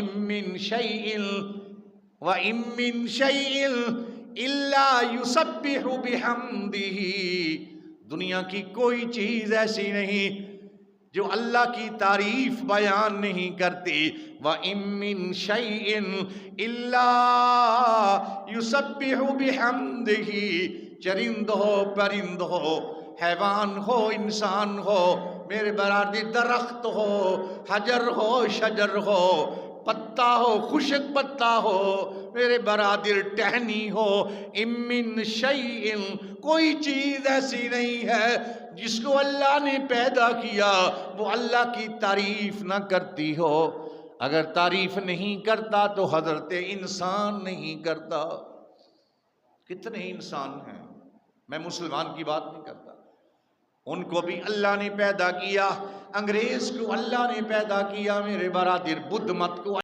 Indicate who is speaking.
Speaker 1: من شيء وإن من شيء إلا يسبح بحمده، دنیا کی کوئی چیز ایسی نہیں جو اللہ کی تعریف بیان نہیں کرتی۔ وَإِن مِّن شَيْءٍ إِلَّا يُسَبِّحُ بِحَمْدِهِ، چرند ہو پرند ہو، حیوان ہو انسان ہو، میرے برادری درخت ہو، حجر ہو شجر ہو، پتا ہو خشک پتا ہو، میرے برادر ٹہنی ہو، امن شیء، کوئی چیز ایسی نہیں ہے جس کو اللہ نے پیدا کیا وہ اللہ کی تعریف نہ کرتی ہو۔ اگر تعریف نہیں کرتا تو حضرت انسان نہیں کرتا۔ کتنے انسان ہیں، میں مسلمان کی بات نہیں کرتا، ان کو بھی اللہ نے پیدا کیا، انگریز کو اللہ نے پیدا کیا، میرے برادر بدھ مت کو